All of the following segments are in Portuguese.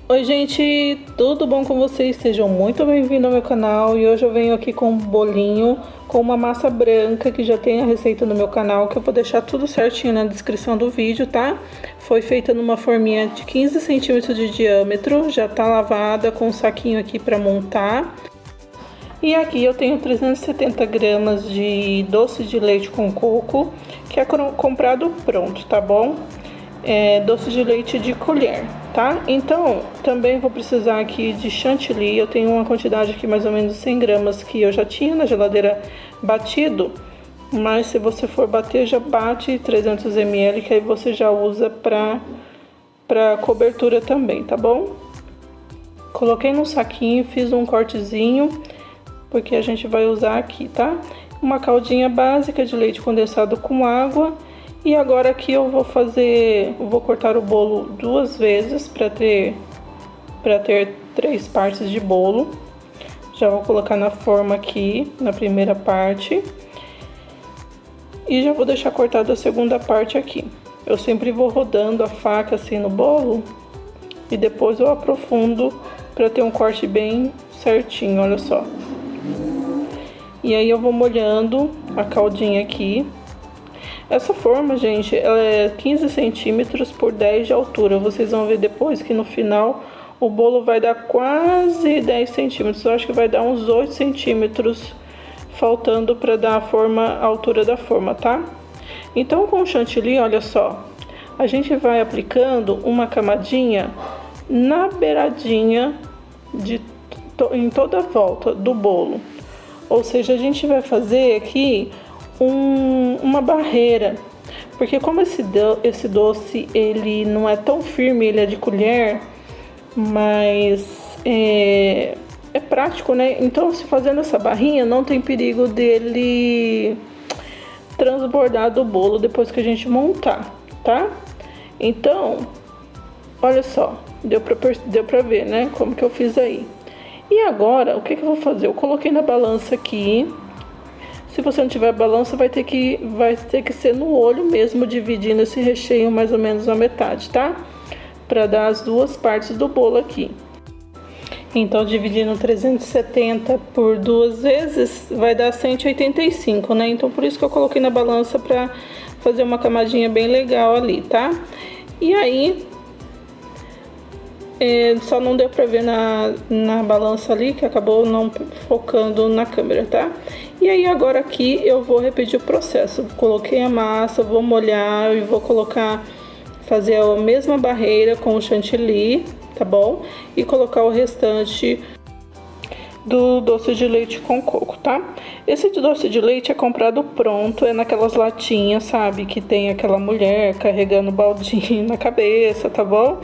Oi gente, tudo bom com vocês? Sejam muito bem-vindos ao meu canal e hoje eu venho aqui com um bolinho com uma massa branca que já tem a receita no meu canal, que eu vou deixar tudo certinho na descrição do vídeo, tá? Foi feita numa forminha de 15 centímetros de diâmetro, já tá lavada com um saquinho aqui para montar. E aqui eu tenho 370 gramas de doce de leite com coco, que é comprado pronto, tá bom? Doce de leite de colher, tá? Então, também vou precisar aqui de chantilly. Eu tenho uma quantidade aqui mais ou menos 100 gramas que eu já tinha na geladeira batido. Mas se você for bater, já bate 300 ml, que aí você já usa pra cobertura também, tá bom? Coloquei num saquinho, fiz um cortezinho, porque a gente vai usar aqui, tá? Uma caldinha básica de leite condensado com água. E agora aqui eu vou cortar o bolo duas vezes para ter 3 partes de bolo. Já vou colocar na forma aqui, na primeira parte. E já vou deixar cortada a segunda parte aqui. Eu sempre vou rodando a faca assim no bolo e depois eu aprofundo para ter um corte bem certinho, olha só. E aí eu vou molhando a caldinha aqui. Essa forma, gente, ela é 15 centímetros por 10 de altura. Vocês vão ver depois que no final o bolo vai dar quase 10 centímetros. Eu acho que vai dar uns 8 centímetros faltando para dar a altura da forma, tá? Então, com o chantilly, olha só, a gente vai aplicando uma camadinha na beiradinha em toda a volta do bolo. Ou seja, a gente vai fazer aqui uma barreira, porque como esse doce ele não é tão firme, ele é de colher, mas é prático, né? Então, se fazendo essa barrinha, não tem perigo dele transbordar do bolo depois que a gente montar, tá? Então, olha só, deu pra ver, né? Como que eu fiz aí. E agora, o que eu vou fazer? Eu coloquei na balança aqui. Se você não tiver balança, vai ter que ser no olho mesmo, dividindo esse recheio mais ou menos a metade, tá? Para dar as duas partes do bolo aqui. Então, dividindo 370 por duas vezes, vai dar 185, né? Então, por isso que eu coloquei na balança para fazer uma camadinha bem legal ali, tá? E aí, só não deu pra ver na balança ali, que acabou não focando na câmera, tá? E aí agora aqui eu vou repetir o processo. Coloquei a massa, vou molhar e vou fazer a mesma barreira com o chantilly, tá bom? E colocar o restante do doce de leite com coco, tá? Esse doce de leite é comprado pronto, é naquelas latinhas, sabe? Que tem aquela mulher carregando baldinho na cabeça, tá bom?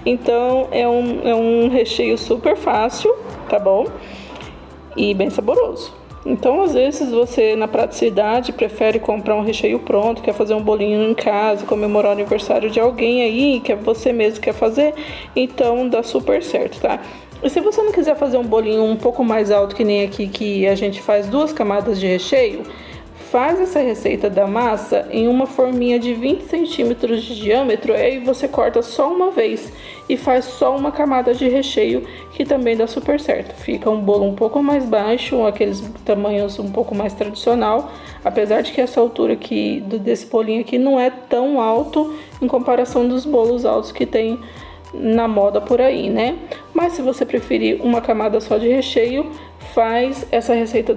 Então, é um recheio super fácil, tá bom? E bem saboroso. Então, às vezes, você, na praticidade, prefere comprar um recheio pronto, quer fazer um bolinho em casa, comemorar o aniversário de alguém aí, que você mesmo quer fazer, então dá super certo, tá? E se você não quiser fazer um bolinho um pouco mais alto, que nem aqui, que a gente faz 2 camadas de recheio, faz essa receita da massa em uma forminha de 20 centímetros de diâmetro, aí você corta só uma vez e faz só uma camada de recheio, que também dá super certo. Fica um bolo um pouco mais baixo, aqueles tamanhos um pouco mais tradicional, apesar de que essa altura aqui desse bolinho aqui não é tão alto em comparação dos bolos altos que tem na moda por aí, né? Mas se você preferir uma camada só de recheio, faz essa receita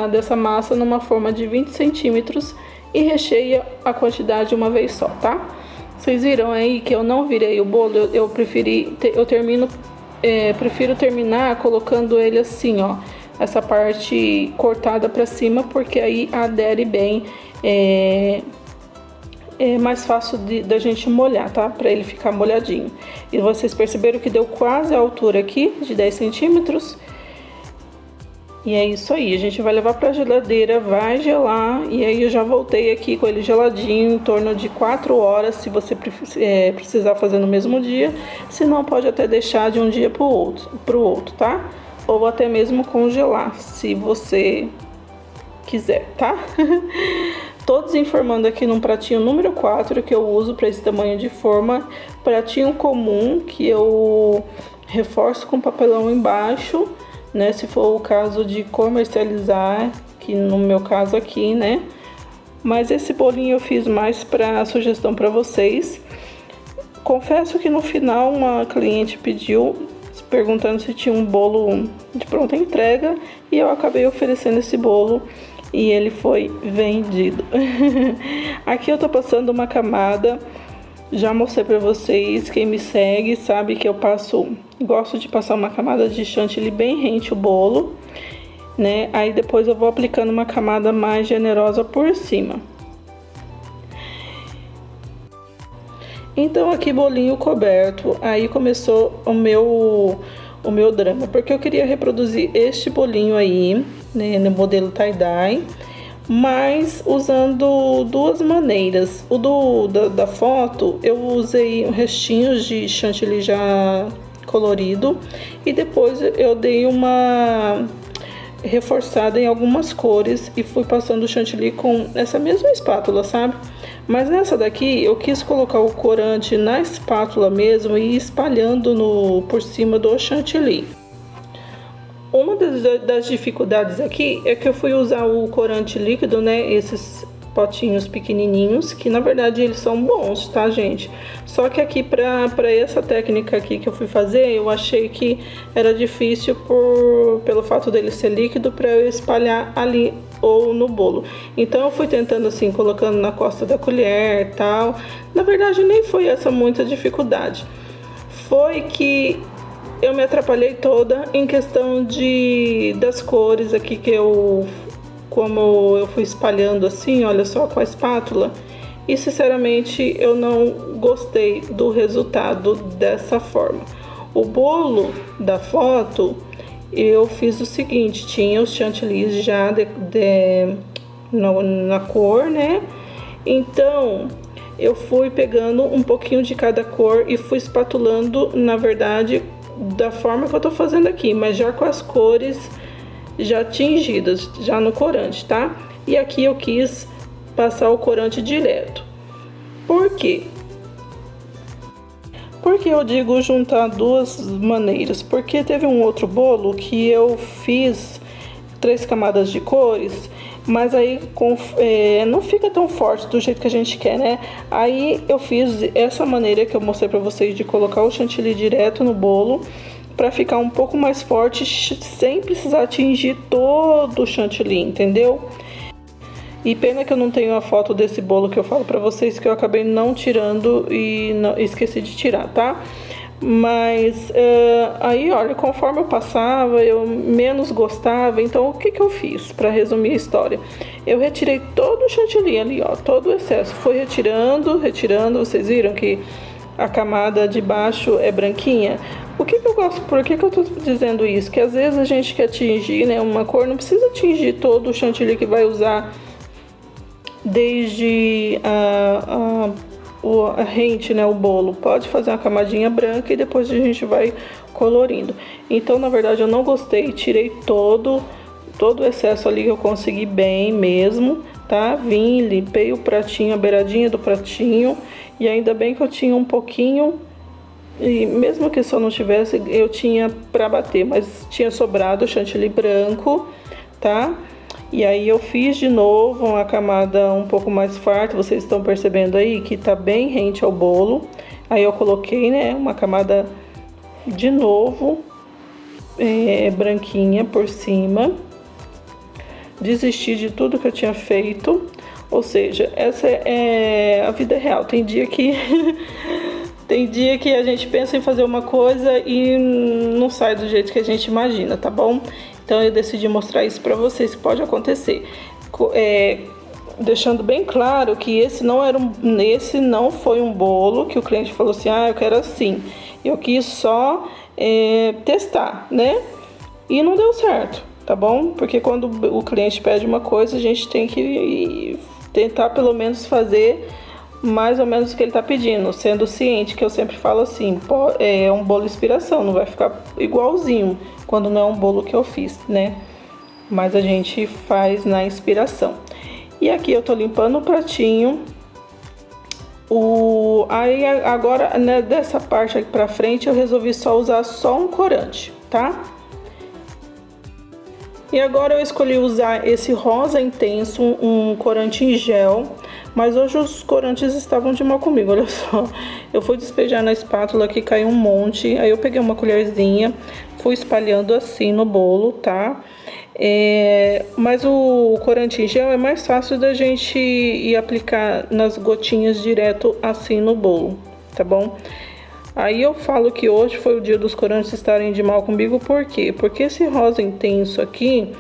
dessa massa numa forma de 20 centímetros e recheia a quantidade uma vez só, tá? Vocês viram aí que eu não virei o bolo, eu prefiro terminar colocando ele assim, ó, essa parte cortada pra cima, porque aí adere bem, é mais fácil da gente molhar, tá? Pra ele ficar molhadinho. E vocês perceberam que deu quase a altura aqui, de 10 centímetros. E é isso aí, a gente vai levar pra geladeira, vai gelar. E aí eu já voltei aqui com ele geladinho, em torno de 4 horas, se você precisar fazer no mesmo dia. Se não, pode até deixar de um dia pro outro, tá? Ou até mesmo congelar, se você quiser, tá? Tô desenformando aqui num pratinho número 4 que eu uso para esse tamanho de forma. Pratinho comum que eu reforço com papelão embaixo, né? Se for o caso de comercializar, que no meu caso aqui, né? Mas esse bolinho eu fiz mais para sugestão para vocês. Confesso que no final uma cliente pediu, perguntando se tinha um bolo de pronta entrega, e eu acabei oferecendo esse bolo e ele foi vendido. Aqui eu tô passando uma camada, já mostrei pra vocês, quem me segue sabe que eu gosto de passar uma camada de chantilly bem rente o bolo, né? Aí depois eu vou aplicando uma camada mais generosa por cima. Então aqui bolinho coberto, aí começou o meu drama, porque eu queria reproduzir este bolinho aí, né, no modelo tie-dye, mas usando duas maneiras. O da foto eu usei restinhos de chantilly já colorido e depois eu dei uma reforçada em algumas cores e fui passando o chantilly com essa mesma espátula, sabe? Mas nessa daqui eu quis colocar o corante na espátula mesmo e ir espalhando por cima do chantilly. Uma das dificuldades aqui é que eu fui usar o corante líquido, né? Esses potinhos pequenininhos, que na verdade eles são bons, tá, gente? Só que aqui para essa técnica aqui que eu fui fazer, eu achei que era difícil pelo fato dele ser líquido para eu espalhar ali ou no bolo. Então eu fui tentando assim, colocando na costa da colher, tal. Na verdade nem foi essa muita dificuldade. Foi que eu me atrapalhei toda em questão das cores aqui que como eu fui espalhando assim, olha só, com a espátula, e sinceramente eu não gostei do resultado dessa forma. O bolo da foto eu fiz o seguinte, tinha os chantilly já na cor, né? Então eu fui pegando um pouquinho de cada cor e fui espatulando, na verdade, da forma que eu tô fazendo aqui, mas já com as cores já tingidas, já no corante, tá? E aqui eu quis passar o corante direto. Por quê? Porque eu digo juntar duas maneiras? Porque teve um outro bolo que eu fiz 3 camadas de cores, mas aí não fica tão forte do jeito que a gente quer, né? Aí eu fiz essa maneira que eu mostrei pra vocês de colocar o chantilly direto no bolo, para ficar um pouco mais forte, sem precisar atingir todo o chantilly, entendeu? E pena que eu não tenho a foto desse bolo que eu falo pra vocês, que eu acabei não tirando e esqueci de tirar, tá? Mas aí, olha, conforme eu passava, eu menos gostava. Então, o que eu fiz, pra resumir a história? Eu retirei todo o chantilly ali, ó, todo o excesso. Fui retirando, vocês viram que a camada de baixo é branquinha? O que eu gosto, por que eu tô dizendo isso? Que às vezes a gente quer atingir, né, uma cor, não precisa atingir todo o chantilly que vai usar, desde a rente, né, o bolo. Pode fazer uma camadinha branca e depois a gente vai colorindo. Então, na verdade, eu não gostei, tirei todo o excesso ali que eu consegui bem mesmo, tá? Vim, limpei o pratinho, a beiradinha do pratinho, e ainda bem que eu tinha um pouquinho. E mesmo que só não tivesse, eu tinha pra bater, mas tinha sobrado chantilly branco, tá? E aí eu fiz de novo uma camada um pouco mais farta, vocês estão percebendo aí que tá bem rente ao bolo. Aí eu coloquei, né, uma camada de novo, branquinha por cima. Desisti de tudo que eu tinha feito, ou seja, essa é a vida real. Tem dia que... Tem dia que a gente pensa em fazer uma coisa e não sai do jeito que a gente imagina, tá bom? Então eu decidi mostrar isso pra vocês, que pode acontecer. Deixando bem claro que esse não foi um bolo que o cliente falou assim, eu quero assim. Eu quis só testar, né? E não deu certo, tá bom? Porque quando o cliente pede uma coisa, a gente tem que tentar pelo menos fazer mais ou menos o que ele tá pedindo, sendo ciente que eu sempre falo assim, é um bolo inspiração, não vai ficar igualzinho quando não é um bolo que eu fiz, né? Mas a gente faz na inspiração. E aqui eu tô limpando o pratinho. Aí agora, né, dessa parte aqui pra frente eu resolvi só usar só um corante, tá? E agora eu escolhi usar esse rosa intenso, um corante em gel. Mas hoje os corantes estavam de mal comigo, olha só. Eu fui despejar na espátula que caiu um monte. Aí eu peguei uma colherzinha, fui espalhando assim no bolo, tá? Mas o corante em gel é mais fácil da gente ir aplicar nas gotinhas direto assim no bolo, tá bom? Aí eu falo que hoje foi o dia dos corantes estarem de mal comigo, por quê? Porque esse rosa intenso aqui,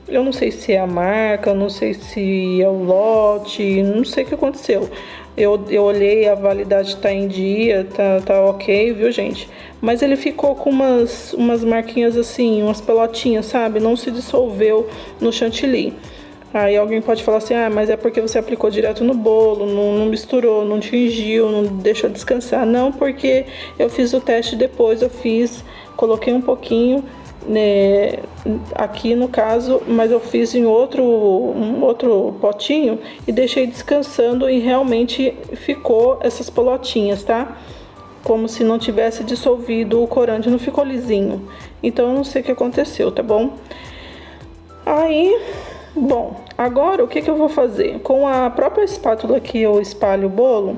eu não sei se é a marca, eu não sei se é o lote, não sei o que aconteceu. Eu olhei, a validade tá em dia, tá ok, viu, gente? Mas ele ficou com umas marquinhas assim, umas pelotinhas, sabe? Não se dissolveu no chantilly. Aí alguém pode falar assim, ah, mas é porque você aplicou direto no bolo, não misturou, não tingiu, não deixou descansar. Não, porque eu fiz o teste depois, coloquei um pouquinho, né, aqui no caso, mas eu fiz em um outro potinho e deixei descansando e realmente ficou essas pelotinhas, tá? Como se não tivesse dissolvido o corante, não ficou lisinho. Então eu não sei o que aconteceu, tá bom? Aí... Bom, agora o que eu vou fazer? Com a própria espátula que eu espalho o bolo,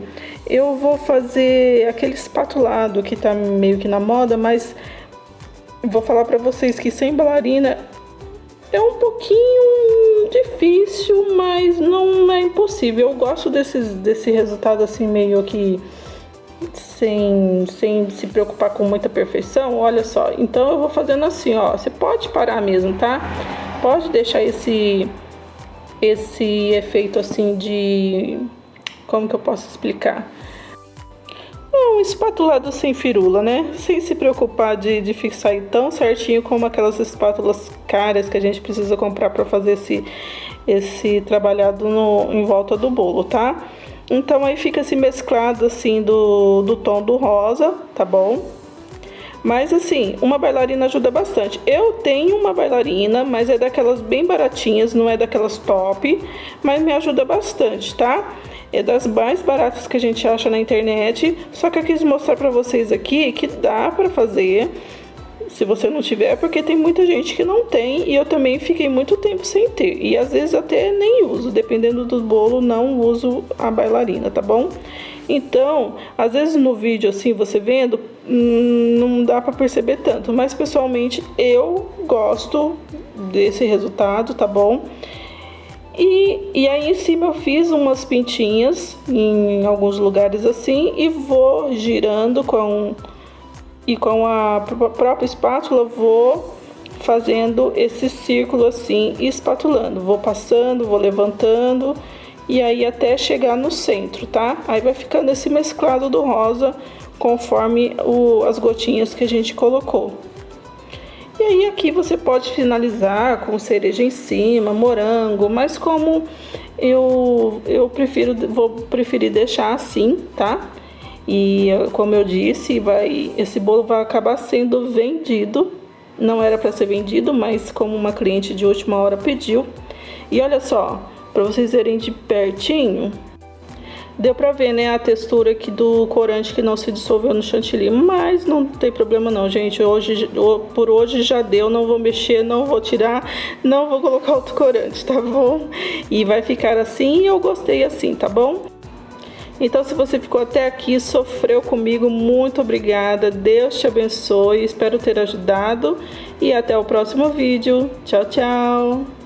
eu vou fazer aquele espatulado que tá meio que na moda, mas vou falar pra vocês que sem bailarina é um pouquinho difícil, mas não é impossível. Eu gosto desse resultado assim meio que sem se preocupar com muita perfeição, olha só. Então eu vou fazendo assim, ó, você pode parar mesmo, tá? Pode deixar esse efeito assim de... Como que eu posso explicar? Um espatulado sem firula, né? Sem se preocupar de fixar tão certinho como aquelas espátulas caras que a gente precisa comprar para fazer esse trabalhado em volta do bolo, tá? Então aí fica esse mesclado assim do tom do rosa, tá bom? Mas assim, uma bailarina ajuda bastante. Eu tenho uma bailarina, mas é daquelas bem baratinhas, não é daquelas top, mas me ajuda bastante, tá? É das mais baratas que a gente acha na internet, só que eu quis mostrar pra vocês aqui que dá pra fazer, se você não tiver, porque tem muita gente que não tem, e eu também fiquei muito tempo sem ter, e às vezes até nem uso, dependendo do bolo, não uso a bailarina, tá bom? Então, às vezes no vídeo assim, você vendo, não dá pra perceber tanto, mas pessoalmente eu gosto desse resultado, tá bom? E aí em cima eu fiz umas pintinhas em alguns lugares assim e vou girando com a própria espátula, vou fazendo esse círculo assim e espatulando. Vou passando, vou levantando e aí até chegar no centro, tá? Aí vai ficando esse mesclado do rosa conforme as gotinhas que a gente colocou. E aí aqui você pode finalizar com cereja em cima, morango, mas como eu vou preferir deixar assim, tá? E como eu disse, esse bolo vai acabar sendo vendido. Não era para ser vendido, mas como uma cliente de última hora pediu. E olha só, para vocês verem de pertinho, deu pra ver, né, a textura aqui do corante que não se dissolveu no chantilly, mas não tem problema não, gente. Por hoje já deu, não vou mexer, não vou tirar, não vou colocar outro corante, tá bom? E vai ficar assim, e eu gostei assim, tá bom? Então, se você ficou até aqui, sofreu comigo, muito obrigada. Deus te abençoe, espero ter ajudado. E até o próximo vídeo. Tchau, tchau!